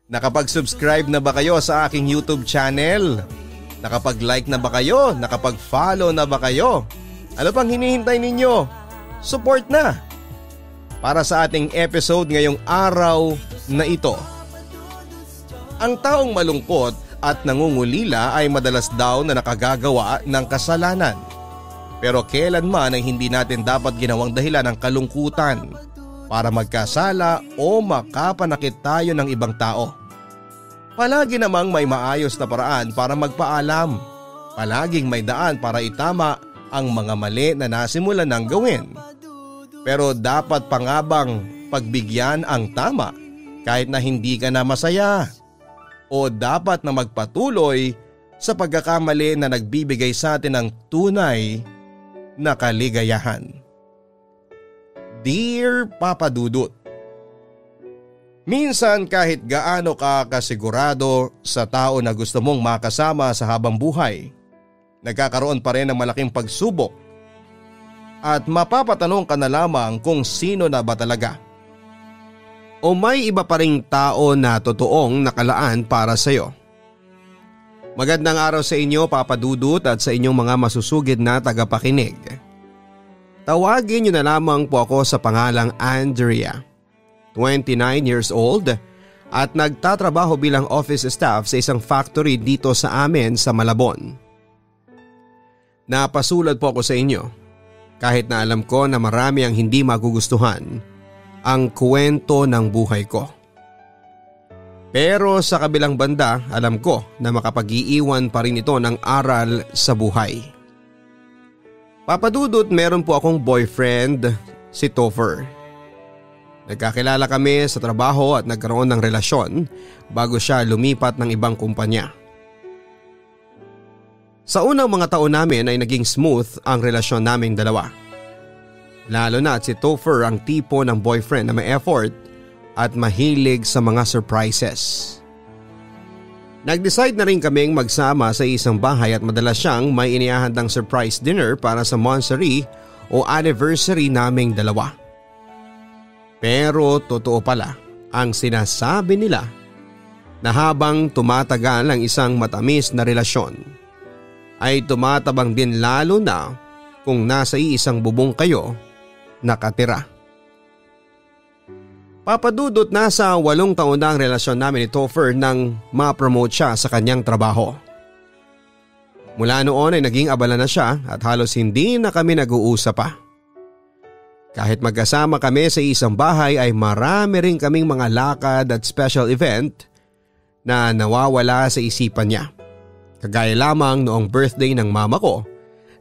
Nakapag-subscribe na ba kayo sa aking YouTube channel? Nakapag-like na ba kayo? Nakapag-follow na ba kayo? Ano pang hinihintay ninyo? Support na! Para sa ating episode ngayong araw na ito. Ang taong malungkot at nangungulila ay madalas daw na nakagagawa ng kasalanan. Pero kailanman ay hindi natin dapat ginawang dahilan ng kalungkutan para magkasala o makapanakit tayo ng ibang tao. Palagi namang may maayos na paraan para magpaalam. Palaging may daan para itama ang mga mali na nasimulan ng gawin. Pero dapat pa nga bang pagbigyan ang tama kahit na hindi ka na masaya? O dapat na magpatuloy sa pagkakamali na nagbibigay sa atin ng tunay na kaligayahan? Dear Papa Dudut, minsan kahit gaano ka kasigurado sa tao na gusto mong makasama sa habang buhay, nagkakaroon pa rin ng malaking pagsubok at mapapatanong ka na lamang kung sino na ba talaga. O may iba pa ring tao na totoong nakalaan para sa iyo. Magandang araw sa inyo, Papa Dudut, at sa inyong mga masusugid na tagapakinig. Tawagin niyo na lamang po ako sa pangalang Andrea, 29 years old at nagtatrabaho bilang office staff sa isang factory dito sa amin sa Malabon. Napasulat po ako sa inyo kahit na alam ko na marami ang hindi magugustuhan ang kwento ng buhay ko. Pero sa kabilang banda, alam ko na makapag-iiwan pa rin ito ng aral sa buhay. Papa Dudut, meron po akong boyfriend, si Topher. Nagkakilala kami sa trabaho at nagkaroon ng relasyon bago siya lumipat ng ibang kumpanya. Sa unang mga taon namin ay naging smooth ang relasyon naming dalawa. Lalo na at si Topher ang tipo ng boyfriend na may effort at mahilig sa mga surprises. Nag-decide na rin kaming magsama sa isang bahay at madalas siyang may inihahandang surprise dinner para sa monthsary o anniversary naming dalawa. Pero totoo pala ang sinasabi nila na habang tumatagal ang isang matamis na relasyon ay tumatabang din, lalo na kung nasa iisang bubong kayo nakatira. Papa Dudut, nasa 8 taon na ang relasyon namin ni Topher nang ma-promote siya sa kanyang trabaho. Mula noon ay naging abala na siya at halos hindi na kami nag-uusap pa. Kahit magkasama kami sa isang bahay ay marami rin kaming mga lakad at special event na nawawala sa isipan niya. Kagaya lamang noong birthday ng mama ko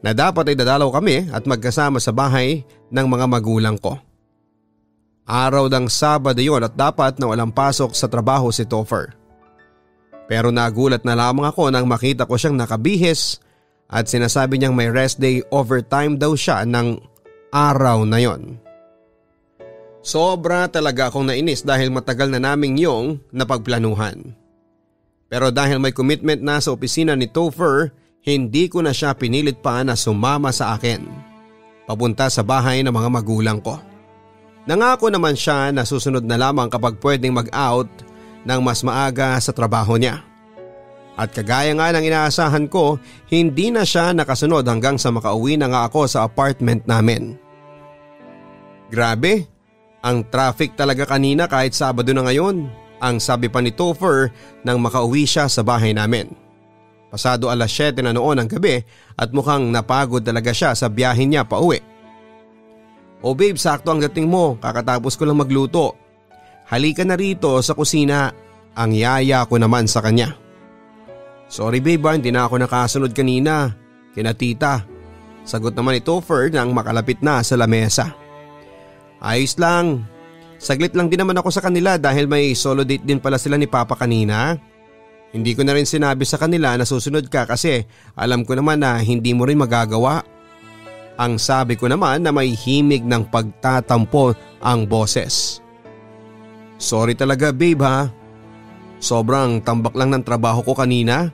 na dapat ay dadalaw kami at magkasama sa bahay ng mga magulang ko. Araw ng Sabado yon at dapat na walang pasok sa trabaho si Topher. Pero nagulat na lamang ako nang makita ko siyang nakabihis at sinasabi niyang may rest day overtime daw siya ng araw na yon. Sobra talaga akong nainis dahil matagal na naming yung napagplanuhan. Pero dahil may commitment na sa opisina ni Topher, hindi ko na siya pinilit pa na sumama sa akin papunta sa bahay ng mga magulang ko. Nangako naman siya na susunod na lamang kapag pwedeng mag-out ng mas maaga sa trabaho niya. At kagaya nga ng inaasahan ko, hindi na siya nakasunod hanggang sa makauwi na nga ako sa apartment namin. Grabe, ang traffic talaga kanina kahit Sabado na ngayon, ang sabi pa ni Topher nang makauwi siya sa bahay namin. Pasado 7:00 na noon ng gabi at mukhang napagod talaga siya sa biyahe niya pa uwi. O babe, sakto ang dating mo, kakatapos ko lang magluto. Halika na rito sa kusina, ang yaya ko naman sa kanya. Sorry babe, hindi na ako nakasunod kanina, kina tita. Sagot naman ni Topher nang makalapit na sa lamesa. Ayos lang, saglit lang din naman ako sa kanila dahil may solo date din pala sila ni Papa kanina. Hindi ko na rin sinabi sa kanila na susunod ka kasi alam ko naman na hindi mo rin magagawa. Ang sabi ko naman na may himig ng pagtatampo ang boses. Sorry talaga babe ha. Sobrang tambak lang ng trabaho ko kanina.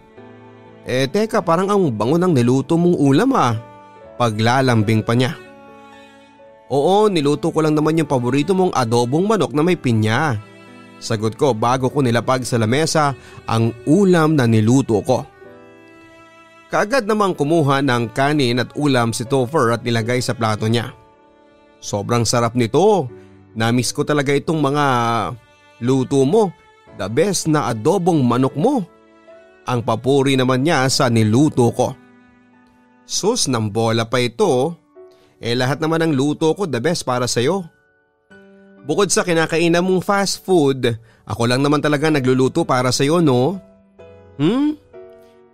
Teka, parang ang bango ng niluto mong ulam ah. Paglalambing pa niya. Oo, niluto ko lang naman yung paborito mong adobong manok na may pinya. Sagot ko bago ko nilapag sa lamesa ang ulam na niluto ko. Kaagad namang kumuha ng kanin at ulam si Topher at nilagay sa plato niya. Sobrang sarap nito. Namiss ko talaga itong mga luto mo. The best na adobong manok mo. Ang papuri naman niya sa niluto ko. Sus, ng bola pa ito. Lahat naman ng luto ko the best para sa'yo. Bukod sa kinakainan mong fast food, ako lang naman talaga nagluluto para sa'yo, no?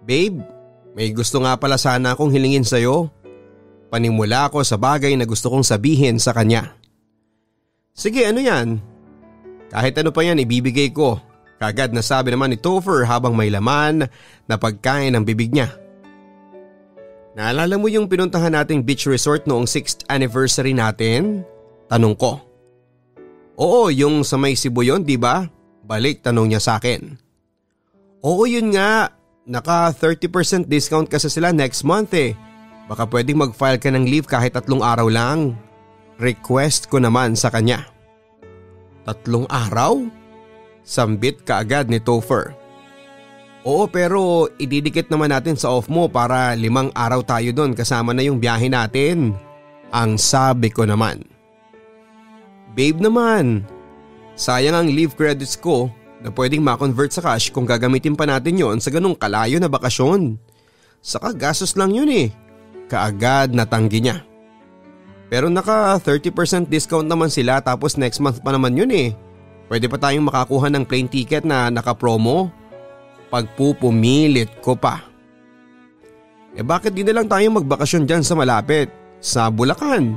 Babe, may gusto nga pala sana akong hilingin sa'yo. Panimula ako sa bagay na gusto kong sabihin sa kanya. Sige, ano yan? Kahit ano pa yan ibibigay ko. Kagad na sabi naman ni Topher habang may laman na pagkain ng bibig niya. Naalala mo yung pinuntahan nating beach resort noong 6th anniversary natin? Tanong ko. Oo, yung sa may Cebu yun, di ba? Balik tanong niya sa akin. Oo, yun nga. Naka 30% discount kasi sila next month eh. Baka pwedeng mag-file ka ng leave kahit 3 araw lang. Request ko naman sa kanya. 3 araw? Sambit kaagad ni Topher. Oo, pero ididikit naman natin sa off mo para 5 araw tayo doon kasama na yung biyahe natin. Ang sabi ko naman. Babe naman, sayang ang leave credits ko na pwedeng ma-convert sa cash kung gagamitin pa natin yon sa ganung kalayo na bakasyon. Saka gastos lang yun eh. Kaagad natanggi niya. Pero naka 30% discount naman sila tapos next month pa naman yun eh. Pwede pa tayong makakuha ng plane ticket na naka-promo. Pagpupumilit ko pa. Bakit di na lang tayong magbakasyon dyan sa malapit? Sa Bulacan,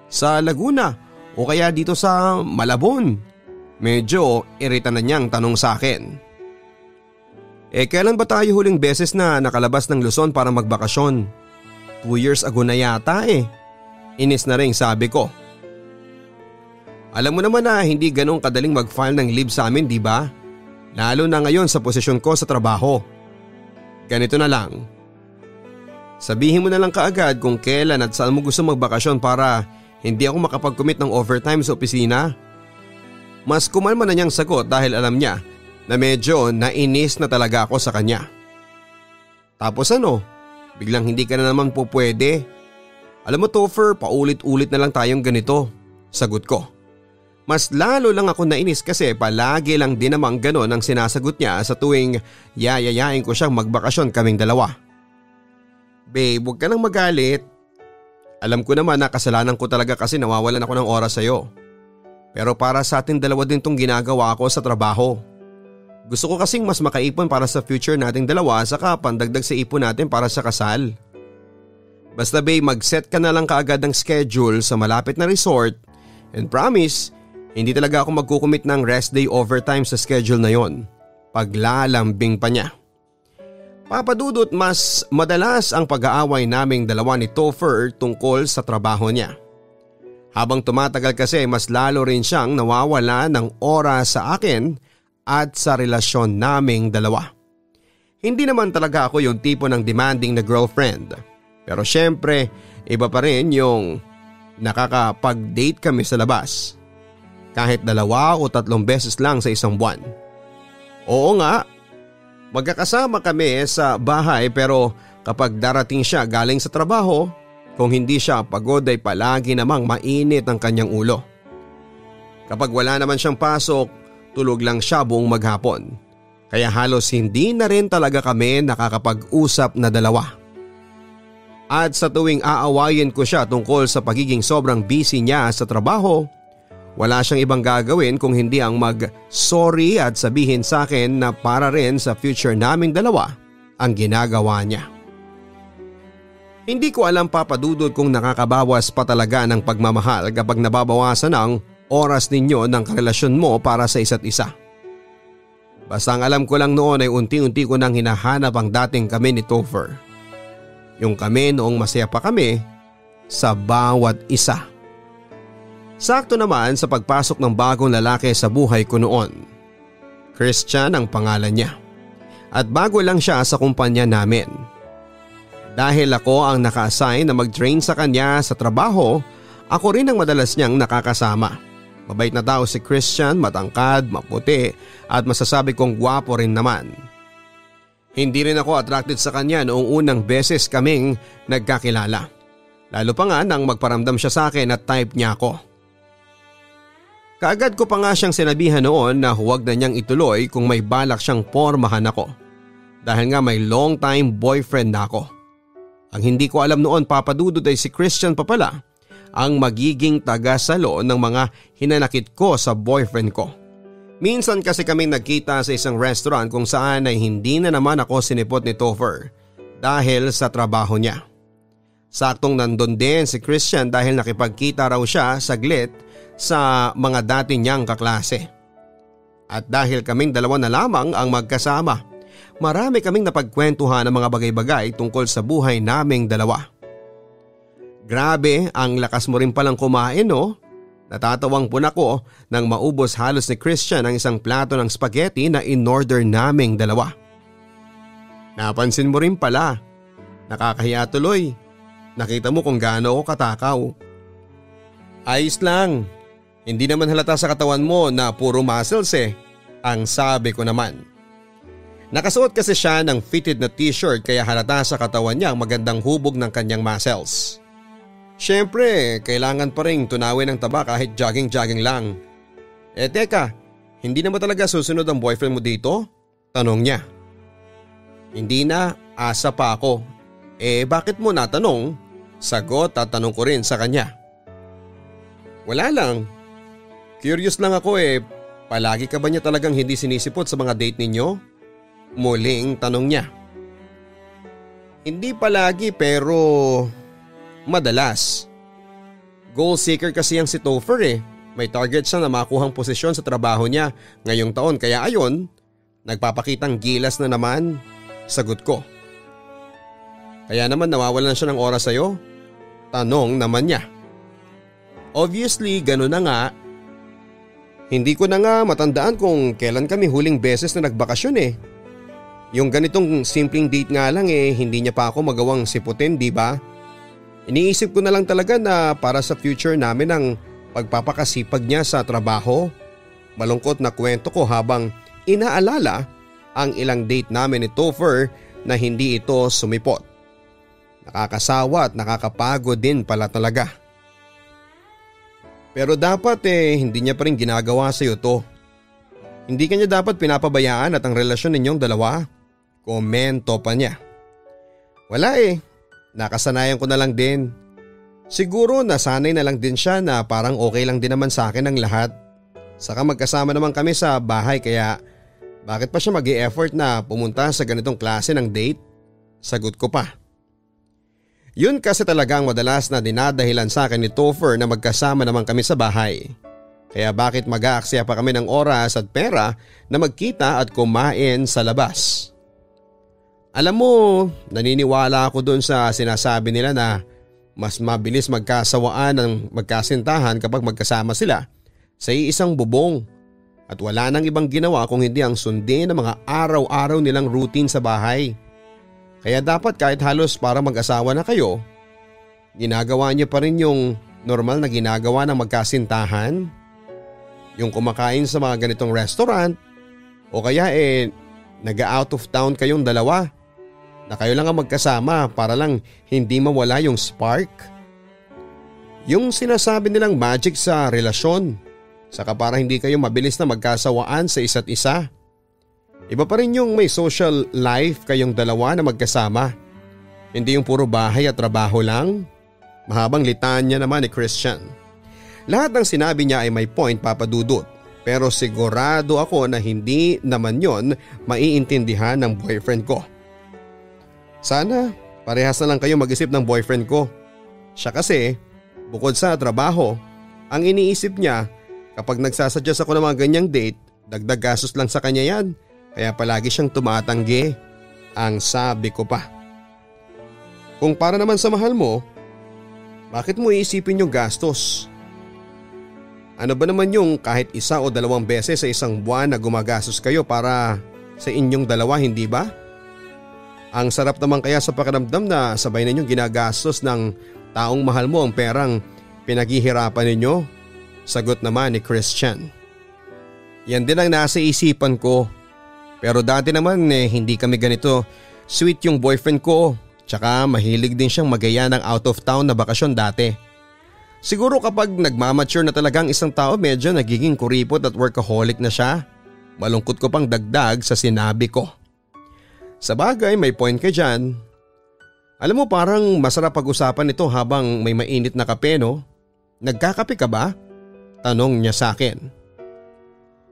sa Laguna o kaya dito sa Malabon? Medyo irita na niyang tanong sa akin. Kailan ba tayo huling beses na nakalabas ng Luzon para magbakasyon? 2 years ago na yata eh. Inis na rin sabi ko. Alam mo naman na hindi ganong kadaling mag-file ng leave sa amin, di ba? Lalo na ngayon sa posisyon ko sa trabaho. Ganito na lang. Sabihin mo na lang kaagad kung kailan at saan mo gusto magbakasyon para hindi ako makapag-commit ng overtime sa opisina. Mas kumalma na niyang sagot dahil alam niya na medyo nainis na talaga ako sa kanya. Tapos ano? Biglang hindi ka na naman po pwede. Alam mo Topher, paulit-ulit na lang tayong ganito. Sagot ko. Mas lalo lang ako nainis kasi palagi lang din namang ganon ang sinasagot niya sa tuwing yayayain ko siyang magbakasyon kaming dalawa. Babe, huwag ka nang magalit. Alam ko naman na kasalanan ko talaga kasi nawawalan ako ng oras sa'yo. Pero para sa ating dalawa din tong ginagawa ko sa trabaho. Gusto ko kasing mas makaipon para sa future nating dalawa saka pandagdag sa ipon natin para sa kasal. Basta babe, mag-set ka na lang kaagad ng schedule sa malapit na resort and promise, hindi talaga ako magkukumit ng rest day overtime sa schedule na yon. Paglalambing pa niya. Papadudot mas madalas ang pag-aaway naming dalawa ni Topher tungkol sa trabaho niya. Habang tumatagal kasi mas lalo rin siyang nawawala ng oras sa akin at sa relasyon naming dalawa. Hindi naman talaga ako yung tipo ng demanding na girlfriend. Pero syempre, iba pa rin yung nakakapag-date kami sa labas. Kahit 2 o 3 beses lang sa isang buwan. Oo nga, magkakasama kami sa bahay pero kapag darating siya galing sa trabaho, kung hindi siya pagod ay palagi namang mainit ang kanyang ulo. Kapag wala naman siyang pasok, tulog lang siya buong maghapon. Kaya halos hindi na rin talaga kami nakakapag-usap na dalawa. At sa tuwing aawayin ko siya tungkol sa pagiging sobrang busy niya sa trabaho, wala siyang ibang gagawin kung hindi ang mag-sorry at sabihin sa akin na para rin sa future naming dalawa ang ginagawa niya. Hindi ko alam papadudod kung nakakabawas pa talaga ng pagmamahal kapag nababawasan ang oras ninyo ng karelasyon mo para sa isa't isa. Basta ang alam ko lang noon ay unti-unti ko nang hinahanap ang dating kami ni Topher. Yung kami noong masaya pa kami sa bawat isa. Sakto naman sa pagpasok ng bagong lalaki sa buhay ko noon. Christian ang pangalan niya. At bago lang siya sa kumpanya namin. Dahil ako ang naka-assign na mag-train sa kanya sa trabaho, ako rin ang madalas niyang nakakasama. Mabait na tao si Christian, matangkad, maputi at masasabi kong gwapo rin naman. Hindi rin ako attracted sa kanya noong unang beses kaming nagkakilala. Lalo pa nga nang magparamdam siya sa akin at type niya ako. Kaagad ko pa nga siyang sinabihan noon na huwag na niyang ituloy kung may balak siyang pormahan ako. Dahil nga may long time boyfriend na ako. Ang hindi ko alam noon papadudod ay si Christian pa pala ang magiging taga-salo ng mga hinanakit ko sa boyfriend ko. Minsan kasi kaming nagkita sa isang restaurant kung saan ay hindi na naman ako sinipot ni Topher dahil sa trabaho niya. Saktong nandun din si Christian dahil nakipagkita raw siya saglit sa mga dati niyang kaklase. At dahil kaming dalawa na lamang ang magkasama, marami kaming napagkwentuhan ng mga bagay-bagay tungkol sa buhay naming dalawa. Grabe, ang lakas mo rin palang kumain, no? Natatawang po ako nang maubos halos ni Christian ang isang plato ng spaghetti na in-order naming dalawa. Napansin mo rin pala. Nakakahiya tuloy. Nakita mo kung gaano ako katakaw. Ayos lang. Hindi naman halata sa katawan mo na puro muscles ang sabi ko naman. Nakasuot kasi siya ng fitted na t-shirt kaya halata sa katawan niya ang magandang hubog ng kanyang muscles. Siyempre, kailangan pa rin tunawin ang taba kahit jogging-jogging lang. Teka, hindi na ba talaga susunod ang boyfriend mo dito? Tanong niya. Hindi na, asa pa ako. Bakit mo natanong? Sagot at tanong ko rin sa kanya. Wala lang. Curious lang ako palagi ka ba niya talagang hindi sinisipot sa mga date ninyo? Muling tanong niya. Hindi palagi pero madalas. Goal seeker kasi ang si Topher May target siya na makuhang posisyon sa trabaho niya ngayong taon kaya ayon, nagpapakitang gilas na naman. Sagot ko. Kaya naman nawawalan siya ng oras sa'yo? Tanong naman niya. Obviously, gano'n na nga. Hindi ko na nga matandaan kung kailan kami huling beses na nagbakasyon Yung ganitong simpleng date nga lang hindi niya pa ako magawang siputin, di ba? Iniisip ko na lang talaga na para sa future namin ang pagpapakasipag niya sa trabaho. Malungkot na kwento ko habang inaalala ang ilang date namin ni Topher na hindi ito sumipot. Nakakasawa at nakakapagod din pala talaga. Pero dapat hindi niya pa rin ginagawa sa iyo to. Hindi kanya dapat pinapabayaan at ang relasyon ninyong dalawa. Komento pa niya. Wala nakasanayan ko na lang din. Siguro nasanay na lang din siya na parang okay lang din naman sa akin ang lahat. Saka magkasama naman kami sa bahay kaya bakit pa siya mag-e-effort na pumunta sa ganitong klase ng date? Sagot ko pa. Yun kasi talagang madalas na dinadahilan sa akin ni Topher na magkasama naman kami sa bahay. Kaya bakit mag-aaksaya pa kami ng oras at pera na magkita at kumain sa labas? Alam mo, naniniwala ako dun sa sinasabi nila na mas mabilis magkasawaan ng magkasintahan kapag magkasama sila sa iisang bubong at wala nang ibang ginawa kung hindi ang sundin ng mga araw-araw nilang routine sa bahay. Kaya dapat kahit halos para mag-asawa na kayo, ginagawa niyo pa rin yung normal na ginagawa ng magkasintahan. Yung kumakain sa mga ganitong restaurant o kaya nag-out of town kayong dalawa na kayo lang ang magkasama para lang hindi mawala yung spark. Yung sinasabi nilang magic sa relasyon, saka para hindi kayo mabilis na magkasawaan sa isa't isa. Iba pa rin yung may social life kayong dalawa na magkasama. Hindi yung puro bahay at trabaho lang. Mahabang litanya naman ni Christian. Lahat ng sinabi niya ay may point, Papa Dudut. Pero sigurado ako na hindi naman yon maiintindihan ng boyfriend ko. Sana parehas na lang kayo mag-isip ng boyfriend ko. Siya kasi, bukod sa trabaho, ang iniisip niya kapag nagsasuggest ako ng mga ganyang date, dagdag gastos lang sa kanya yan. Kaya palagi siyang tumatanggi. Ang sabi ko pa. Kung para naman sa mahal mo, bakit mo iisipin yung gastos? Ano ba naman yung kahit isa o dalawang beses sa isang buwan na gumagastos kayo para sa inyong dalawa, hindi ba? Ang sarap naman kaya sa pakiramdam na sabay ninyong ginagastos ng taong mahal mo ang perang pinaghihirapan ninyo. Sagot naman ni Christian. Yan din ang nasa isipan ko. Pero dati naman hindi kami ganito sweet yung boyfriend ko. Tsaka mahilig din siyang magaya ng out of town na bakasyon dati. Siguro kapag nagmamature na talagang isang tao medyo nagiging kuripot at workaholic na siya. Malungkot ko pang dagdag sa sinabi ko. Sa bagay may point ka dyan. Alam mo parang masarap pag-usapan ito habang may mainit na kape no? Nagkakape ka ba? Tanong niya sa akin.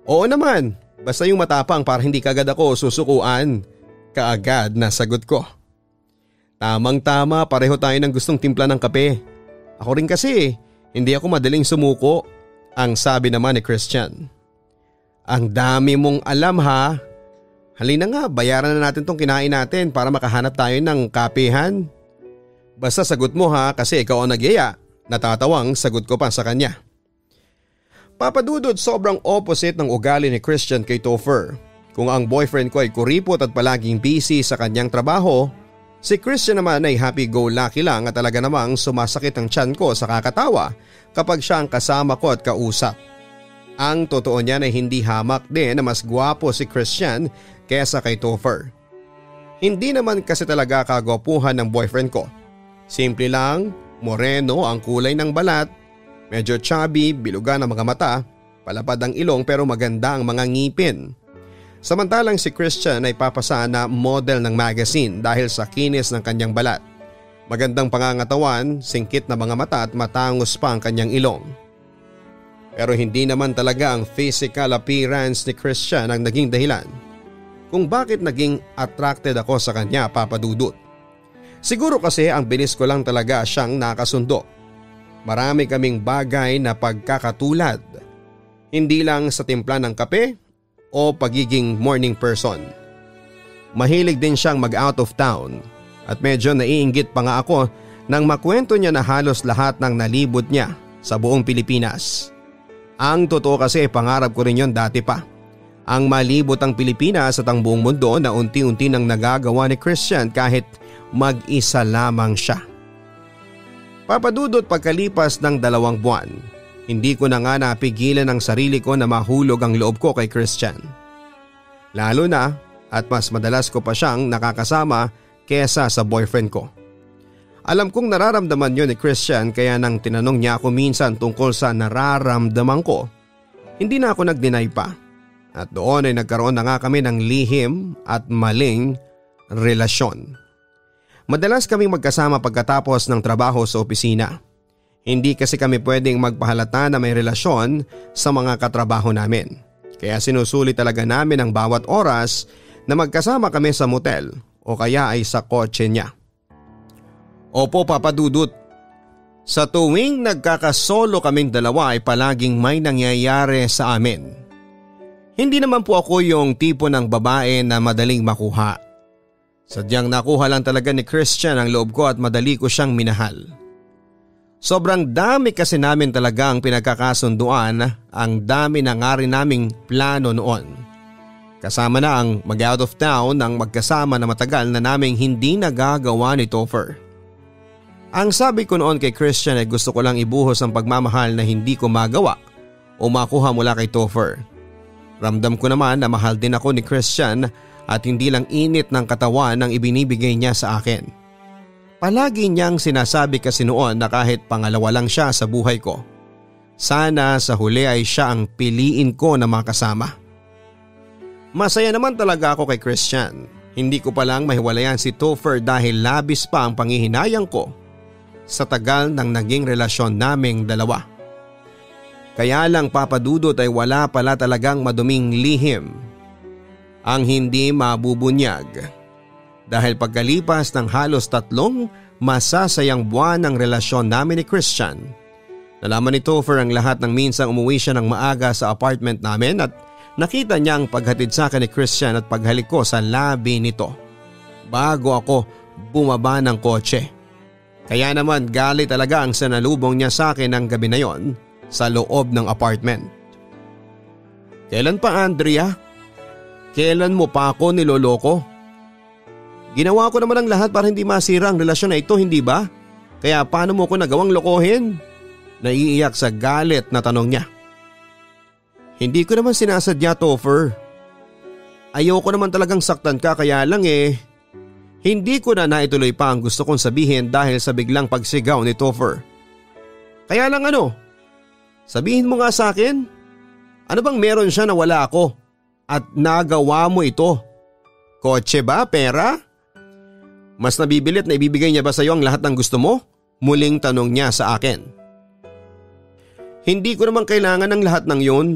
Oo naman, basta yung matapang para hindi kagad ako susukuan. Kaagad na sagot ko. Tamang-tama, pareho tayo ng gustong timpla ng kape. Ako rin kasi, hindi ako madaling sumuko. Ang sabi naman ni Christian. Ang dami mong alam ha. Halina nga, bayaran na natin tong kinain natin para makahanap tayo ng kapehan. Basta sagot mo ha kasi ikaw ang nagyaya. Natatawang sagot ko pa sa kanya. Papadudod sobrang opposite ng ugali ni Christian kay Topher. Kung ang boyfriend ko ay kuripot at palaging busy sa kanyang trabaho, si Christian naman ay happy-go-lucky lang at talaga namang sumasakit ang tiyan ko sa kakatawa kapag siya ang kasama ko at kausap. Ang totoo niyan ay hindi hamak din na mas gwapo si Christian kesa kay Topher. Hindi naman kasi talaga kagwapuhan ng boyfriend ko. Simple lang, moreno ang kulay ng balat, medyo chubby, bilugan ang mga mata, palapad ang ilong pero maganda ang mga ngipin. Samantalang si Christian ay papasa na model ng magazine dahil sa kinis ng kanyang balat. Magandang pangangatawan, singkit na mga mata at matangos pa ang kanyang ilong. Pero hindi naman talaga ang physical appearance ni Christian ang naging dahilan kung bakit naging attracted ako sa kanya, Papadudot. Siguro kasi ang binis ko lang talaga siyang nakasundo. Marami kaming bagay na pagkakatulad. Hindi lang sa timpla ng kape o pagiging morning person. Mahilig din siyang mag-out of town at medyo naiinggit pa nga ako nang makwento niya na halos lahat ng nalibot niya sa buong Pilipinas. Ang totoo kasi pangarap ko rin yon dati pa. Ang malibot ang Pilipinas at ang buong mundo na unti-unti nang nagagawa ni Christian kahit mag-isa lamang siya. Papadudot pagkalipas ng 2 buwan, hindi ko na nga napigilan ang sarili ko na mahulog ang loob ko kay Christian. Lalo na at mas madalas ko pa siyang nakakasama kesa sa boyfriend ko. Alam kong nararamdaman yun ni Christian kaya nang tinanong niya ako minsan tungkol sa nararamdaman ko, hindi na ako nag-deny pa. At doon ay nagkaroon na nga kami ng lihim at maling relasyon. Madalas kaming magkasama pagkatapos ng trabaho sa opisina. Hindi kasi kami pwedeng magpahalata na may relasyon sa mga katrabaho namin. Kaya sinusuli talaga namin ang bawat oras na magkasama kami sa motel o kaya ay sa kotse niya. Opo, Papadudot. Sa tuwing nagkakasolo kaming dalawa ay palaging may nangyayari sa amin. Hindi naman po ako yung tipo ng babae na madaling makuha. Sadyang nakuha lang talaga ni Christian ang loob ko at madali ko siyang minahal. Sobrang dami kasi namin talaga ang pinagkakasunduan, ang dami na nga rin naming plano noon. Kasama na ang mag-out of town ng magkasama na matagal na naming hindi nagagawa ni Topher. Ang sabi ko noon kay Christian ay gusto ko lang ibuhos ang pagmamahal na hindi ko magawa o makuha mula kay Topher. Ramdam ko naman na mahal din ako ni Christian at hindi lang init ng katawan ang ibinibigay niya sa akin. Palagi niyang sinasabi kasi noon na kahit pangalawa lang siya sa buhay ko, sana sa huli ay siya ang piliin ko na makasama. Masaya naman talaga ako kay Christian. Hindi ko palang mahiwalayan si Topher dahil labis pa ang panghihinayang ko sa tagal ng naging relasyon naming dalawa. Kaya lang, Papadudot, ay wala pala talagang maduming lihim ang hindi mabubunyag. Dahil pagkalipas ng halos 3 masasayang buwan ng relasyon namin ni Christian, nalaman ni Topher ang lahat ng minsang umuwi siya ng maaga sa apartment namin at nakita niya ang paghatid sa akin ni Christian at paghalik ko sa labi nito bago ako bumaba ng kotse. Kaya naman galit talaga ang sanalubong niya sa akin ng gabi na yon sa loob ng apartment. Kailan pa, Andrea? Kailan mo pa ako niloloko? Ginawa ko naman ang lahat para hindi masira ang relasyon na ito, hindi ba? Kaya paano mo ko nagawang lokohin? Naiiyak sa galit na tanong niya. Hindi ko naman sinasadya, Topher. Ayoko naman talagang saktan ka, kaya lang hindi ko na naituloy pa ang gusto kong sabihin dahil sa biglang pagsigaw ni Topher. Kaya lang sabihin mo nga sa akin, ano bang meron siya na wala ako at nagawa mo ito? Kotse ba? Pera? Mas nabibilit na ibibigay niya ba sa iyo ang lahat ng gusto mo? Muling tanong niya sa akin. Hindi ko naman kailangan ng lahat ng yun.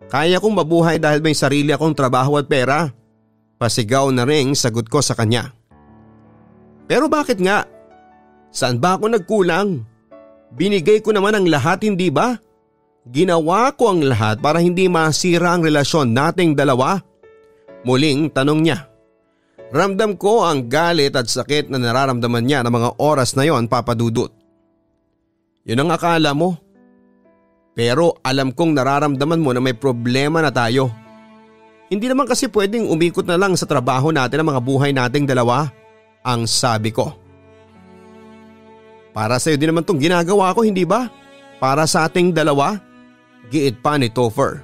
Kaya kong mabuhay dahil may sarili akong trabaho at pera. Pasigaw na ring sagot ko sa kanya. Pero bakit nga? Saan ba ako nagkulang? Binigay ko naman ang lahat, hindi ba? Ginawa ko ang lahat para hindi masira ang relasyon nating dalawa. Muling tanong niya. Ramdam ko ang galit at sakit na nararamdaman niya ng mga oras na yon, Papa Dudut. Yun ang akala mo. Pero alam kong nararamdaman mo na may problema na tayo. Hindi naman kasi pwedeng umikot na lang sa trabaho natin ang mga buhay nating dalawa, ang sabi ko. Para sa'yo din naman tong ginagawa ko, hindi ba? Para sa ating dalawa, giit pa ni Topher.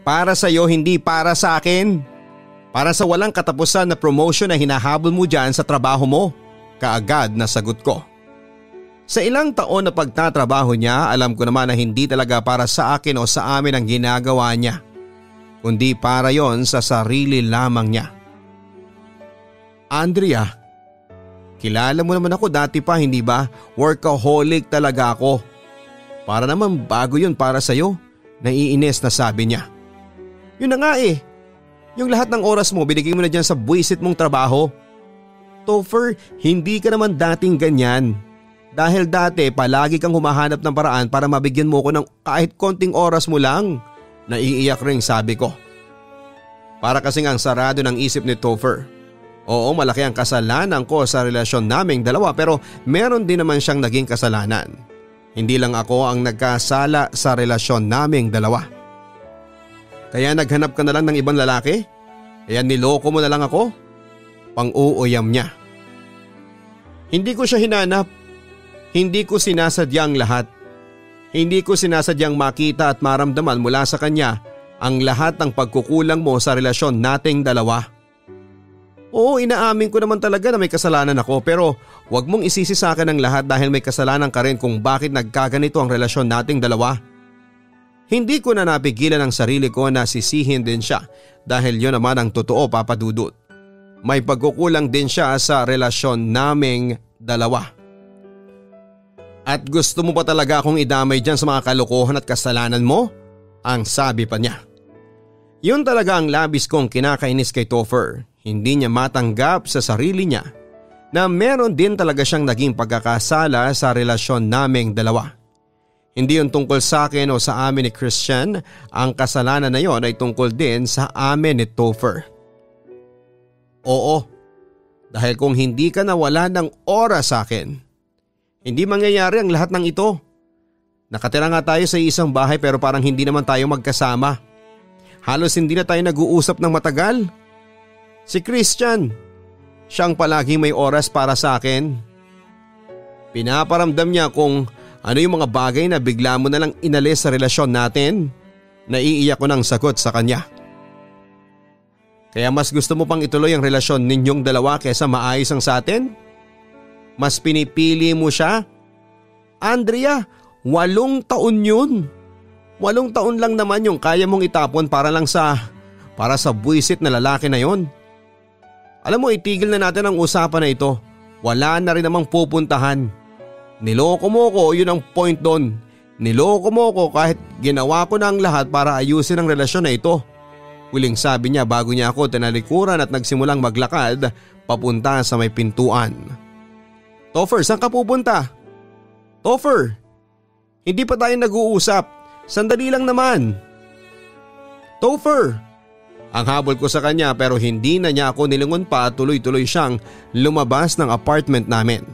Para sa'yo, hindi para sa akin. Para sa walang katapusan na promotion na hinahabol mo dyan sa trabaho mo, kaagad na sagot ko. Sa ilang taon na pagtatrabaho niya, alam ko naman na hindi talaga para sa akin o sa amin ang ginagawa niya, kundi para yon sa sarili lamang niya. Andrea, kilala mo naman ako dati pa, hindi ba? Workaholic talaga ako. Para naman bago yun para sa'yo, naiinis na sabi niya. Yun na nga yung lahat ng oras mo binigay mo na dyan sa buwisit mong trabaho. Topher, hindi ka naman dating ganyan. Dahil dati palagi kang humahanap ng paraan para mabigyan mo ko ng kahit konting oras mo lang. Naiiyak ring sabi ko. Para kasing ang sarado ng isip ni Topher. Oo, malaki ang kasalanan ko sa relasyon naming dalawa pero meron din naman siyang naging kasalanan. Hindi lang ako ang nagkasala sa relasyon naming dalawa. Kaya naghanap ka na lang ng ibang lalaki? Kaya niloko mo na lang ako? Pang-uuyam niya. Hindi ko siya hinanap. Hindi ko sinasadyang lahat. Hindi ko sinasadyang makita at maramdaman mula sa kanya ang lahat ng pagkukulang mo sa relasyon nating dalawa. Oo, inaamin ko naman talaga na may kasalanan ako pero wag mong isisi sa akin ang lahat dahil may kasalanan ka rin kung bakit nagkaganito ang relasyon nating dalawa. Hindi ko na napigilan ang sarili ko na sisihin din siya dahil yun naman ang totoo, Papa Dudut. May pagkukulang din siya sa relasyon naming dalawa. At gusto mo pa talaga akong idamay dyan sa mga kalokohan at kasalanan mo? Ang sabi pa niya. Yun talaga ang labis kong kinakainis kay Topher. Hindi niya matanggap sa sarili niya na meron din talaga siyang naging pagkakasala sa relasyon naming dalawa. Hindi yun tungkol sa akin o sa amin ni Christian, ang kasalanan na yon ay tungkol din sa amin ni Topher. Oo, dahil kung hindi ka nawala ng oras sa akin, hindi mangyayari ang lahat ng ito. Nakatira nga tayo sa isang bahay pero parang hindi naman tayo magkasama. Halos hindi na tayo nag-uusap ng matagal. Si Christian, siyang palaging may oras para sa akin. Pinaparamdam niya kung ano yung mga bagay na bigla mo na lang inalis sa relasyon natin. Naiiyak ko ng sagot sa kanya. Kaya mas gusto mo pang ituloy ang relasyon ninyong dalawa kaysa maayos ang sa atin? Mas pinipili mo siya? Andrea, 8 taon yun. 8 taon lang naman yung kaya mong itapon para sa buwisit na lalaki na yon. Alam mo, itigil na natin ang usapan na ito. Wala na rin namang pupuntahan. Niloko mo ko, yun ang point doon. Niloko mo ko kahit ginawa ko na ang lahat para ayusin ang relasyon na ito. Huling sabi niya bago niya ako tinalikuran at nagsimulang maglakad papunta sa may pintuan. Topher, saan ka pupunta? Topher, hindi pa tayo nag-uusap. Sandali lang naman. Topher, ang habol ko sa kanya pero hindi na niya ako nilingon pa at tuloy-tuloy siyang lumabas ng apartment namin.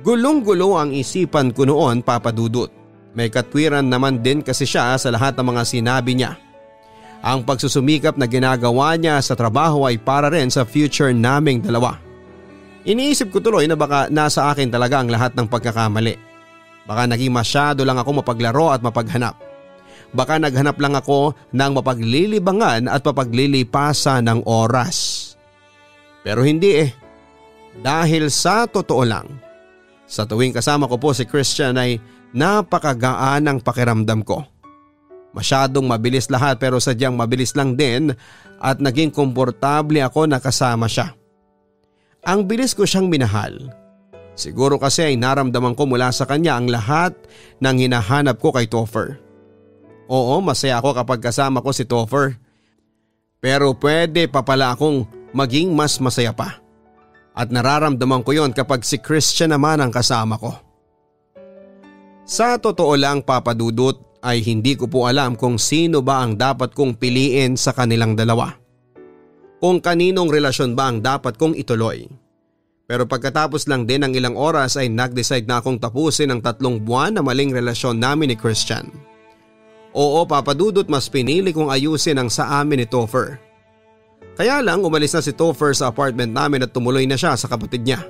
Gulong-gulo ang isipan ko noon, Papa Dudut. May katwiran naman din kasi siya sa lahat ng mga sinabi niya. Ang pagsusumikap na ginagawa niya sa trabaho ay para rin sa future naming dalawa. Iniisip ko tuloy na baka nasa akin talaga ang lahat ng pagkakamali. Baka naging masyado lang ako mapaglaro at mapaghanap. Baka naghanap lang ako ng mapaglilibangan at mapaglilipasan ng oras. Pero hindi Dahil sa totoo lang, sa tuwing kasama ko po si Christian ay napakagaan ang pakiramdam ko. Masyadong mabilis lahat pero sadyang mabilis lang din at naging komportable ako na kasama siya. Ang bilis ko siyang minahal. Siguro kasi ay naramdaman ko mula sa kanya ang lahat ng hinahanap ko kay Topher. Oo, masaya ako kapag kasama ko si Topher. Pero pwede pa pala akong maging mas masaya pa. At nararamdaman ko yon kapag si Christian naman ang kasama ko. Sa totoo lang, Papa Dudut, ay hindi ko po alam kung sino ba ang dapat kong piliin sa kanilang dalawa. Kung kaninong relasyon ba ang dapat kong ituloy. Pero pagkatapos lang din ng ilang oras ay nag-decide na akong tapusin ang 3 buwan na maling relasyon namin ni Christian. Oo, Papa Dudut, mas pinili kong ayusin ang sa amin ni Topher. Kaya lang umalis na si Topher sa apartment namin at tumuloy na siya sa kapatid niya.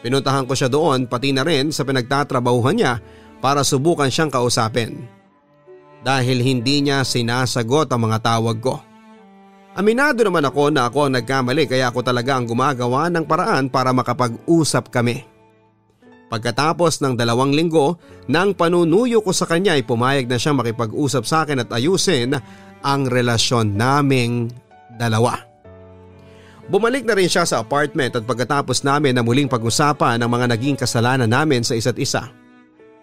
Pinuntahan ko siya doon pati na rin sa pinagtatrabahuhan niya para subukan siyang kausapin. Dahil hindi niya sinasagot ang mga tawag ko. Aminado naman ako na ako ang nagkamali kaya ako talaga ang gumagawa ng paraan para makapag-usap kami. Pagkatapos ng 2 linggo ng panunuyo ko sa kanya ay pumayag na siyang makipag-usap sa akin at ayusin ang relasyon naming dalawa. Bumalik na rin siya sa apartment at pagkatapos namin na muling pag-usapan ang mga naging kasalanan namin sa isa't isa.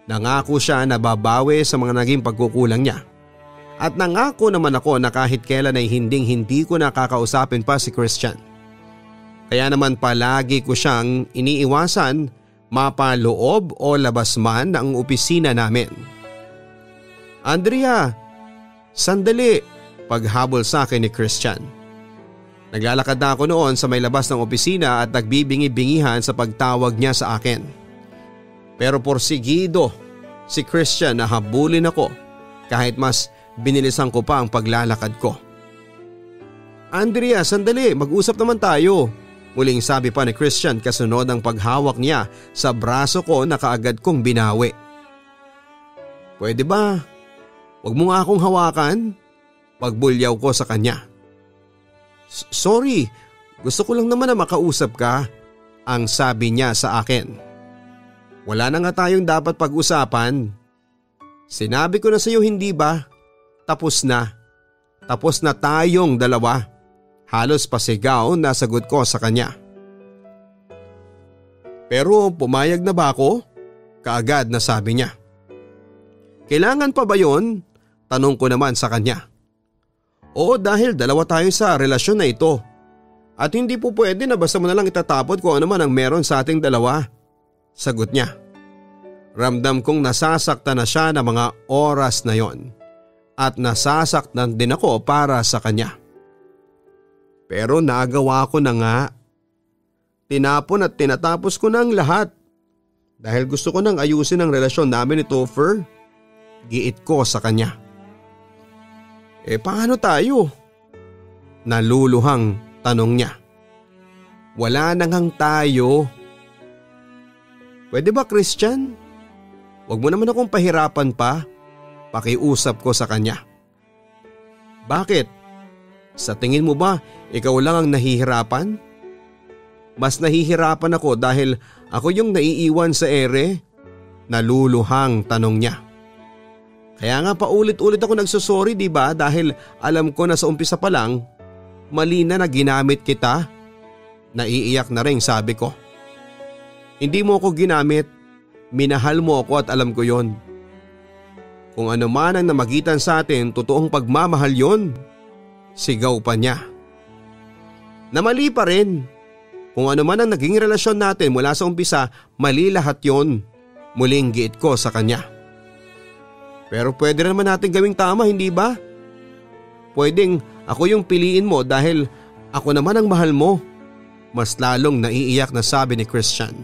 Nangako siya na babawi sa mga naging pagkukulang niya. At nangako naman ako na kahit kailan ay hindi ko nakakausapin pa si Christian. Kaya naman palagi ko siyang iniiwasan mapaloob o labas man ang opisina namin. Andrea, sandali, paghabol sa akin ni Christian. Naglalakad na ako noon sa may labas ng opisina at nagbibingi-bingihan sa pagtawag niya sa akin. Pero porsigido si Christian na habulin ako kahit mas binilisan ko pa ang paglalakad ko. Andrea, sandali, mag-usap naman tayo. Muling sabi pa ni Christian kasunod ang paghawak niya sa braso ko na kaagad kong binawi. Pwede ba? Huwag mo nga akong hawakan. Pagbulyaw ko sa kanya. Sorry, gusto ko lang naman na makausap ka, ang sabi niya sa akin. Wala na nga tayong dapat pag-usapan. Sinabi ko na sa iyo hindi ba? Tapos na. Tapos na tayong dalawa. Halos pasigaw na sagot ko sa kanya. Pero pumayag na ba ako? Kaagad na sabi niya. Kailangan pa ba yon? Tanong ko naman sa kanya. Oo, dahil dalawa tayo sa relasyon na ito. At hindi po pwede na basta mo na lang itatapon kung ano man ang meron sa ating dalawa. Sagot niya. Ramdam kong nasasaktan na siya ng mga oras na yon. At nasasaktan din ako para sa kanya. Pero nagawa ko na nga. Tinapon at tinatapos ko na ang lahat. Dahil gusto ko nang ayusin ang relasyon namin ni Topher. Giit ko sa kanya. Paano tayo? Naluluhang tanong niya. Wala nang hang tayo. Pwede ba, Christian? Huwag mo naman akong pahirapan pa. Pakiusap ko sa kanya. Bakit? Sa tingin mo ba ikaw lang ang nahihirapan? Mas nahihirapan ako dahil ako yung naiiwan sa ere. Naluluhang tanong niya. Kaya nga paulit-ulit ako nagsusorry, di ba? Dahil alam ko na sa umpisa pa lang, mali na ginamit kita. Naiiyak na rin sabi ko. Hindi mo ako ginamit. Minahal mo ako at alam ko yon. Kung ano man ang namagitan sa atin, totoong pagmamahal yon. Sigaw pa niya. Namali pa rin. Kung ano man ang naging relasyon natin mula sa umpisa, mali lahat yon. Muling giit ko sa kanya. Pero pwede naman natin gawing tama, hindi ba? Pwedeng ako yung piliin mo dahil ako naman ang mahal mo. Mas lalong naiiyak na sabi ni Christian.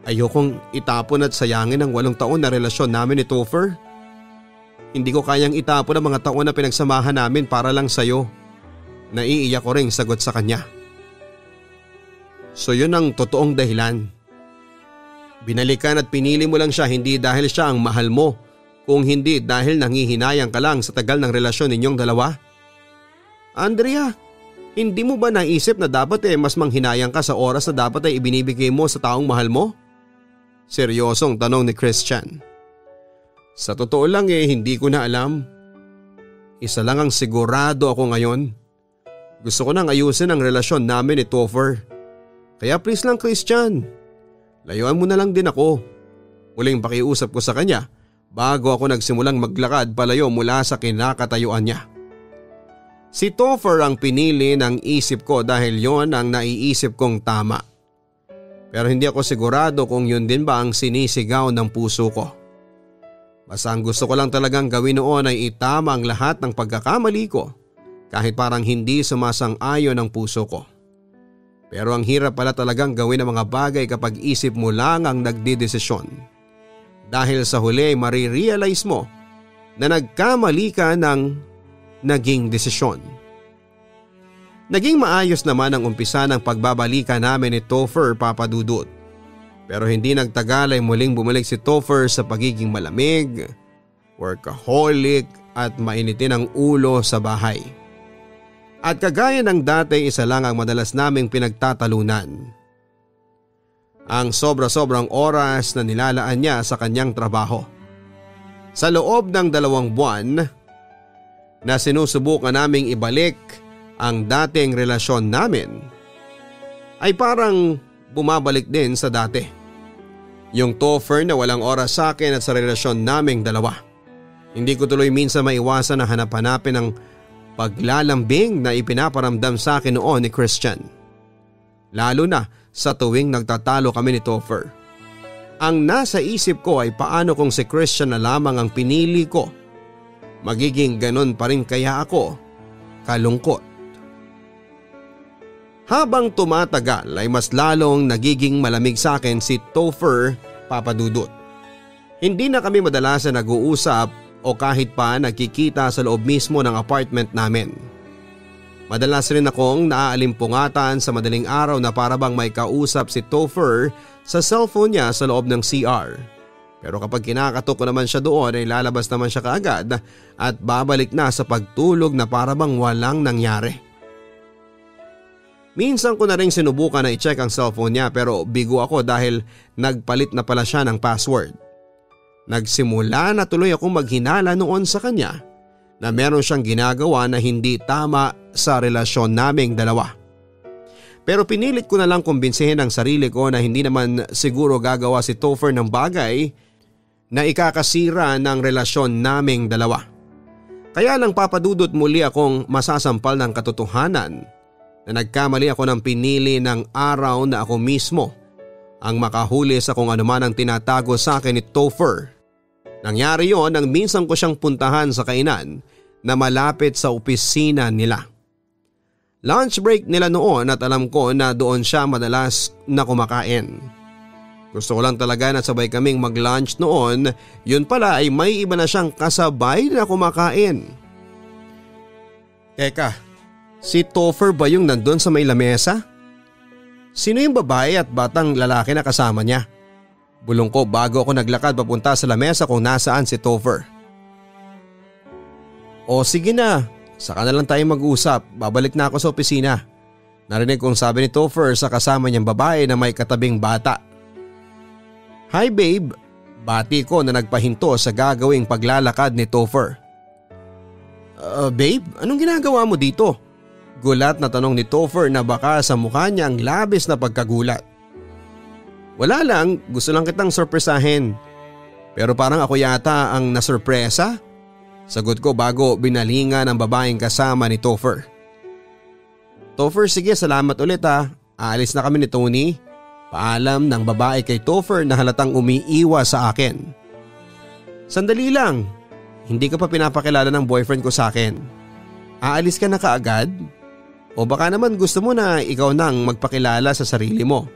Ayokong itapon at sayangin ang 8 taon na relasyon namin ni Topher. Hindi ko kayang itapon ang mga taon na pinagsamahan namin para lang sa'yo. Naiiyak ko ring sagot sa kanya. So yun ang totoong dahilan. Binalikan at pinili mo lang siya hindi dahil siya ang mahal mo, kung hindi dahil nanghihinayang ka lang sa tagal ng relasyon ninyong dalawa? Andrea, hindi mo ba naisip na dapat mas manghinayang ka sa oras na dapat ay ibinibigay mo sa taong mahal mo? Seryosong tanong ni Christian. Sa totoo lang hindi ko na alam. Isa lang ang sigurado ako ngayon. Gusto ko nang ayusin ang relasyon namin ni Topher. Kaya please lang Christian, layuan mo na lang din ako. Muling pakiusap ko sa kanya bago ako nagsimulang maglakad palayo mula sa kinakatayuan niya. Si Topher ang pinili ng isip ko dahil yon ang naiisip kong tama. Pero hindi ako sigurado kung yun din ba ang sinisigaw ng puso ko. Basta ang gusto ko lang talagang gawin noon ay itama ang lahat ng pagkakamali ko kahit parang hindi sumasang-ayon ang puso ko. Pero ang hirap pala talagang gawin ang mga bagay kapag isip mo lang ang nagdidesisyon. Dahil sa huli ay marirealize mo na nagkamali ka ng naging desisyon. Naging maayos naman ang umpisa ng pagbabalikan namin ni Topher, Papa Dudut. Pero hindi nagtagal ay muling bumalik si Topher sa pagiging malamig, workaholic at mainitin ang ulo sa bahay. At kagaya ng dati, isa lang ang madalas naming pinagtatalunan. Ang sobra-sobrang oras na nilalaan niya sa kanyang trabaho. Sa loob ng 2 buwan na sinusubukan naming ibalik ang dating relasyon namin, ay parang bumabalik din sa dati. Yung Topher na walang oras sa akin at sa relasyon naming dalawa. Hindi ko tuloy minsan maiwasan na hanap-hanapin ang paglalambing na ipinaparamdam sa akin noon ni Christian. Lalo na sa tuwing nagtatalo kami ni Topher. Ang nasa isip ko ay paano kung si Christian na lamang ang pinili ko. Magiging ganon pa rin kaya ako kalungkot. Habang tumatagal ay mas lalong nagiging malamig sa akin si Topher, Papa Dudut. Hindi na kami madalasan nag-uusap o kahit pa nagkikita sa loob mismo ng apartment namin. Madalas rin akong naaalimpungatan sa madaling araw na para bang may kausap si Topher sa cellphone niya sa loob ng CR. Pero kapag kinakatok ko naman siya doon ay lalabas naman siya kaagad at babalik na sa pagtulog na para bang walang nangyari. Minsan ko na rin sinubukan na i-check ang cellphone niya pero bigo ako dahil nagpalit na pala siya ng password. Nagsimula na tuloy akong maghinala noon sa kanya na meron siyang ginagawa na hindi tama sa relasyon naming dalawa. Pero pinilit ko na lang kumbinsihin ang sarili ko na hindi naman siguro gagawa si Topher ng bagay na ikakasira ng relasyon naming dalawa. Kaya lang Papa Dudut, muli akong masasampal ng katotohanan na nagkamali ako ng pinili ng araw na ako mismo ang makahuli sa kung anuman ang tinatago sa akin ni Topher. Nangyari yon nang minsan ko siyang puntahan sa kainan na malapit sa opisina nila. Lunch break nila noon at alam ko na doon siya madalas na kumakain. Gusto ko lang talaga na sabay kaming mag-lunch noon, yun pala ay may iba na siyang kasabay na kumakain. Teka, si Topher ba yung nandun sa may lamesa? Sino yung babae at batang lalaki na kasama niya? Bulong ko bago ako naglakad papunta sa lamesa kung nasaan si Topher. O sige na, saka na lang tayo mag-usap, babalik na ako sa opisina. Narinig kong sabi ni Topher sa kasama niyang babae na may katabing bata. Hi babe, bati ko na nagpahinto sa gagawing paglalakad ni Topher. Babe, anong ginagawa mo dito? Gulat na tanong ni Topher na baka sa mukha niya ang labis na pagkagulat. Wala lang, gusto lang kitang sorpresahin. Pero parang ako yata ang nasurpresa? Sagot ko bago binalingan ang babaeng kasama ni Topher. Topher, sige, salamat ulit ha. Aalis na kami ni Tony. Paalam ng babae kay Topher na halatang umiiwas sa akin. Sandali lang, hindi ka pa pinapakilala ng boyfriend ko sa akin. Aalis ka na kaagad? O baka naman gusto mo na ikaw nang magpakilala sa sarili mo?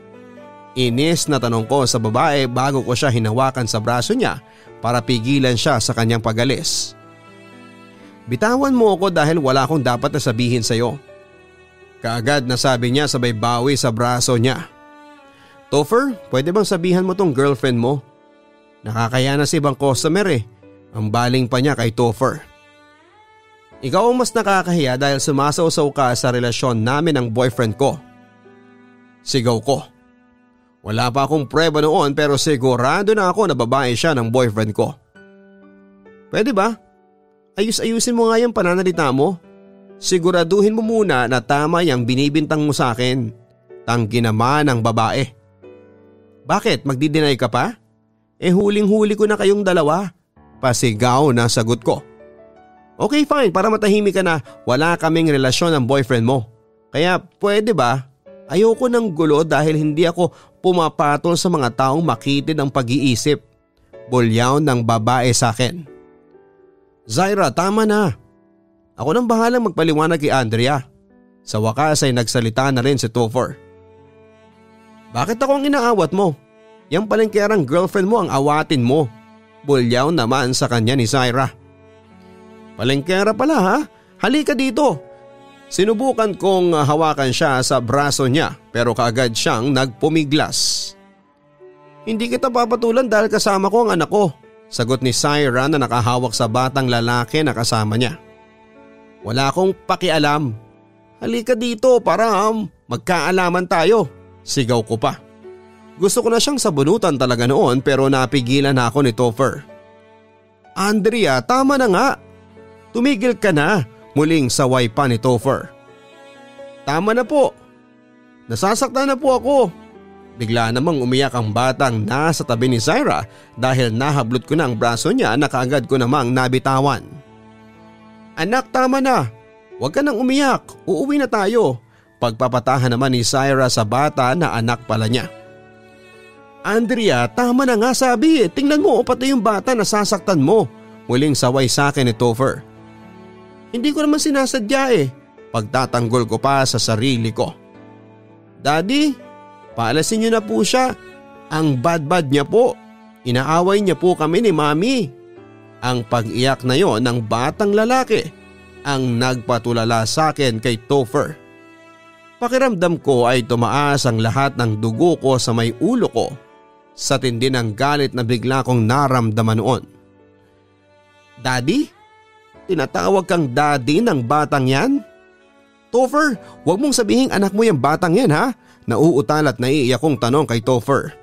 Inis na tanong ko sa babae bago ko siya hinawakan sa braso niya para pigilan siya sa kanyang pag-alis. Bitawan mo ako dahil wala akong dapat na sabihin sa iyo. Kaagad na sabi niya sabay bawi sa braso niya. Topher, pwede bang sabihan mo tong girlfriend mo? Nakakaya na sa ibang customer eh. Ang baling pa niya kay Topher. Ikaw ang mas nakakahiya dahil sumasawsaw ka sa relasyon namin ng boyfriend ko. Sigaw ko. Wala pa akong preba noon pero sigurado na ako na babae siya ng boyfriend ko. Pwede ba? Ayus-ayusin mo nga yung pananalita mo. Siguraduhin mo muna na tama yung binibintang mo sa akin. Tanggi naman ng babae. Bakit? Magdi-deny ka pa? Huling-huli ko na kayong dalawa. Pasigaw na sagot ko. Okay fine, para matahimik ka na, wala kaming relasyon ng boyfriend mo. Kaya pwede ba? Ayoko ng gulo dahil hindi ako pumapatol sa mga taong makitid ang pag-iisip. Bulyaw ng babae sa akin. Zaira, tama na. Ako nang bahalang magpaliwanag kay Andrea. Sa wakas ay nagsalita na rin si Topher. Bakit ako ang inaawat mo? Yang palengkerang girlfriend mo ang awatin mo. Bulyaw naman sa kanya ni Zaira. Palengkera pala ha? Halika dito. Sinubukan kong hawakan siya sa braso niya pero kaagad siyang nagpumiglas. Hindi kita papatulan dahil kasama ko ang anak ko. Sagot ni Zaira na nakahawak sa batang lalaki na kasama niya. Wala akong pakialam. Halika dito para magkaalaman tayo. Sigaw ko pa. Gusto ko na siyang sabunutan talaga noon pero napigilan na ako ni Topher. Andrea, tama na nga. Tumigil ka na. Muling saway pa ni Topher. Tama na po. Nasasaktan na po ako. Bigla namang umiyak ang batang nasa tabi ni Zaira dahil nahablot ko na ang braso niya na kaagad ko namang nabitawan. Anak, tama na. Huwag ka nang umiyak. Uuwi na tayo. Pagpapatahan naman ni Zaira sa bata na anak pala niya. Andrea, tama na nga sabi. Tingnan mo pati yung bata na sasaktan mo. Muling saway sa akin ni Topher. Hindi ko naman sinasadya eh. Pagtatanggol ko pa sa sarili ko. Daddy, paalasin niyo na po siya. Ang bad-bad niya po. Inaaway niya po kami ni Mami. Ang pag-iyak na yon ng batang lalaki ang nagpatulala sa akin kay Topher. Pakiramdam ko ay tumaas ang lahat ng dugo ko sa may ulo ko sa tindi ng galit na bigla kong naramdaman noon. Daddy? Tinatawag kang daddy ng batang yan? Topher, huwag mong sabihing anak mo yung batang yan ha? Nauutal at naiiyak kong tanong kay Topher.